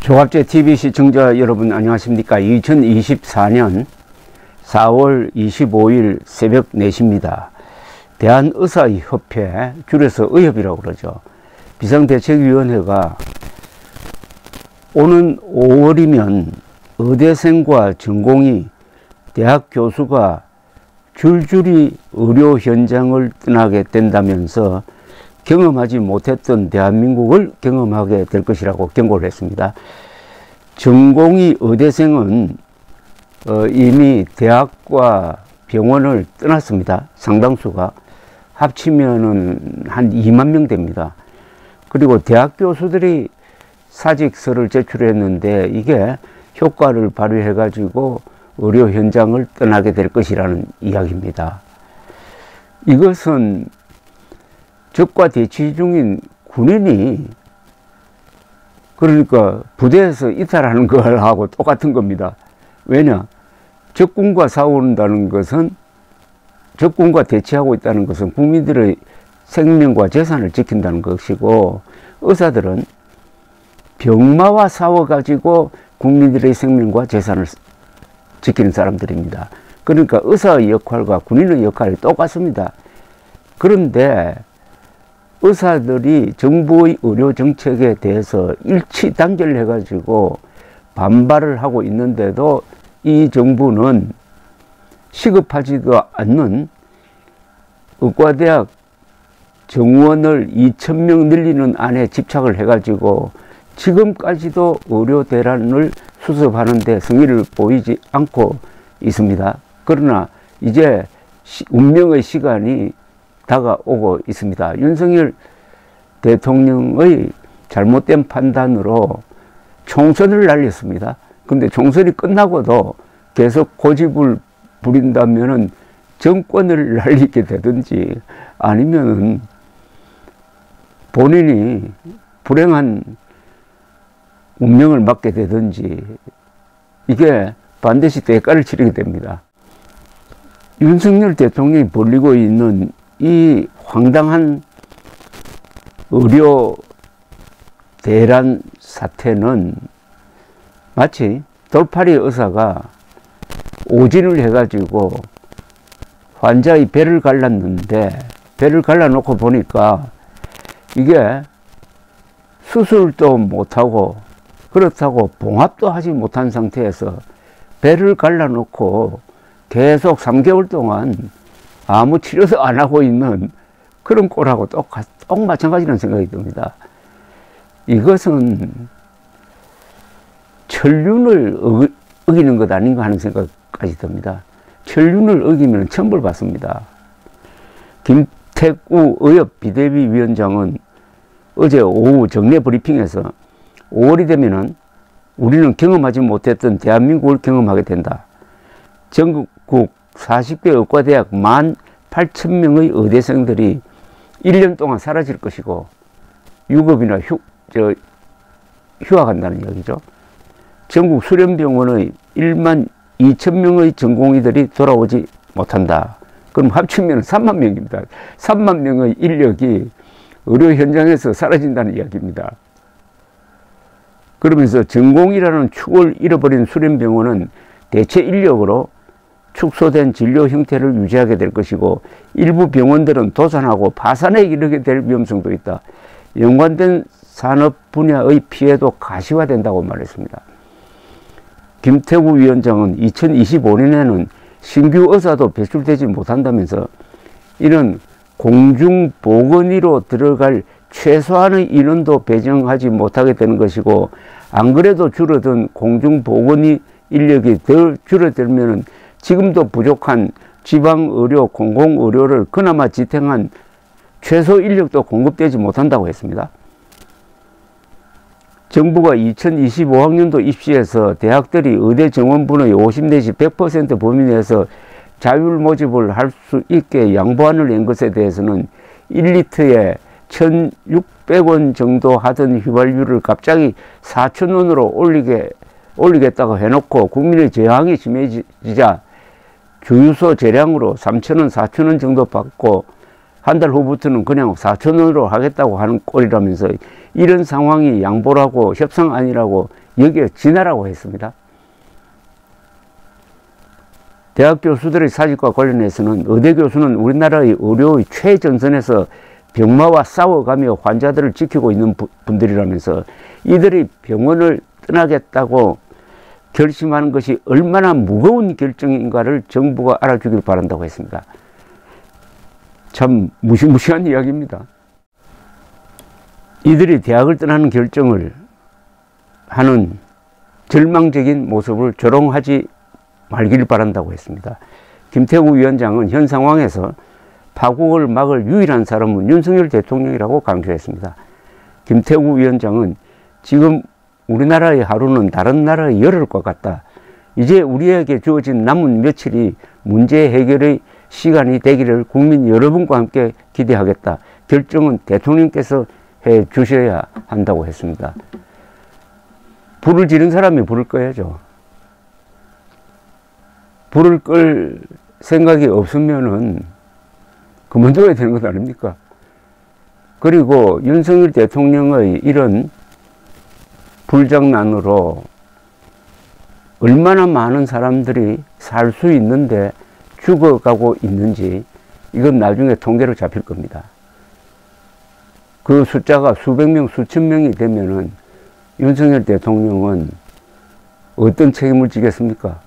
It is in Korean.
조갑제 TV 시청자 여러분 안녕하십니까. 2024년 4월 25일 새벽 4시입니다. 대한의사협회, 줄여서 의협이라고 그러죠. 비상대책위원회가 오는 5월이면 의대생과 전공의, 대학 교수가 줄줄이 의료 현장을 떠나게 된다면서 경험하지 못했던 대한민국을 경험하게 될 것이라고 경고를 했습니다. 전공의 의대생은 이미 대학과 병원을 떠났습니다. 상당수가 합치면은 한 2만 명 됩니다. 그리고 대학 교수들이 사직서를 제출했는데 이게 효과를 발휘해 가지고 의료 현장을 떠나게 될 것이라는 이야기입니다. 이것은 적과 대치 중인 군인이 그러니까 부대에서 이탈하는 걸하고 똑같은 겁니다. 왜냐? 적군과 싸운다는 것은, 적군과 대치하고 있다는 것은 국민들의 생명과 재산을 지킨다는 것이고, 의사들은 병마와 싸워가지고 국민들의 생명과 재산을 지키는 사람들입니다. 그러니까 의사의 역할과 군인의 역할이 똑같습니다. 그런데 의사들이 정부의 의료 정책에 대해서 일치 단결을 해가지고 반발을 하고 있는데도 이 정부는 시급하지도 않는 의과대학 정원을 2,000명 늘리는 안에 집착을 해가지고 지금까지도 의료 대란을 수습하는 데 성의를 보이지 않고 있습니다. 그러나 이제 운명의 시간이 다가오고 있습니다. 윤석열 대통령의 잘못된 판단으로 총선을 날렸습니다. 근데 총선이 끝나고도 계속 고집을 부린다면은 정권을 날리게 되든지 아니면은 본인이 불행한 운명을 맞게 되든지 이게 반드시 대가를 치르게 됩니다. 윤석열 대통령이 벌이고 있는 이 황당한 의료 대란 사태는 마치 돌팔이 의사가 오진을 해가지고 환자의 배를 갈랐는데 배를 갈라놓고 보니까 이게 수술도 못하고 그렇다고 봉합도 하지 못한 상태에서 배를 갈라놓고 계속 3개월 동안 아무 치료도 안 하고 있는 그런 꼴하고 똑 마찬가지라는 생각이 듭니다. 이것은 천륜을 어기는 것 아닌가 하는 생각까지 듭니다. 천륜을 어기면 천벌받습니다. 김태구 의협 비대위 위원장은 어제 오후 정례 브리핑에서 5월이 되면은 우리는 경험하지 못했던 대한민국을 경험하게 된다. 전국 40개 의과대학 18,000명의 의대생들이 1년 동안 사라질 것이고 유급이나 휴학한다는 이야기죠. 전국 수련병원의 12,000명의 전공의들이 돌아오지 못한다. 그럼 합치면 3만 명입니다. 3만 명의 인력이 의료 현장에서 사라진다는 이야기입니다. 그러면서 전공이라는 축을 잃어버린 수련병원은 대체 인력으로 축소된 진료 형태를 유지하게 될 것이고 일부 병원들은 도산하고 파산에 이르게 될 위험성도 있다. 연관된 산업 분야의 피해도 가시화된다고 말했습니다. 김태구 위원장은 2025년에는 신규 의사도 배출되지 못한다면서 이는 공중보건의로 들어갈 최소한의 인원도 배정하지 못하게 되는 것이고 안 그래도 줄어든 공중보건의 인력이 더 줄어들면 지금도 부족한 지방의료, 공공의료를 그나마 지탱한 최소 인력도 공급되지 못한다고 했습니다. 정부가 2025학년도 입시에서 대학들이 의대 정원분의 50 내지 100% 범위 내에서 자율 모집을 할 수 있게 양보안을 낸 것에 대해서는 1리터에 1,600원 정도 하던 휘발유를 갑자기 4,000원으로 올리겠다고 해놓고 국민의 저항이 심해지자 주유소 재량으로 3,000원, 4,000원 정도 받고 한 달 후부터는 그냥 4,000원으로 하겠다고 하는 꼴이라면서 이런 상황이 양보라고 협상 아니라고 여기에 진화라고 했습니다. 대학 교수들의 사직과 관련해서는 의대 교수는 우리나라의 의료의 최전선에서 병마와 싸워가며 환자들을 지키고 있는 분들이라면서 이들이 병원을 떠나겠다고 결심하는 것이 얼마나 무거운 결정인가를 정부가 알아주길 바란다고 했습니다. 참 무시무시한 이야기입니다. 이들이 대학을 떠나는 결정을 하는 절망적인 모습을 조롱하지 말길 바란다고 했습니다. 김태우 위원장은 현 상황에서 파국을 막을 유일한 사람은 윤석열 대통령이라고 강조했습니다. 김태우 위원장은 지금 우리나라의 하루는 다른 나라의 열흘과 같다. 이제 우리에게 주어진 남은 며칠이 문제 해결의 시간이 되기를 국민 여러분과 함께 기대하겠다. 결정은 대통령께서 해 주셔야 한다고 했습니다. 불을 지른 사람이 불을 꺼야죠. 불을 끌 생각이 없으면은 그만둬야 되는 것 아닙니까? 그리고 윤석열 대통령의 이런 불장난으로 얼마나 많은 사람들이 살 수 있는데 죽어가고 있는지 이건 나중에 통계로 잡힐 겁니다. 그 숫자가 수백 명, 수천 명이 되면은 윤석열 대통령은 어떤 책임을 지겠습니까?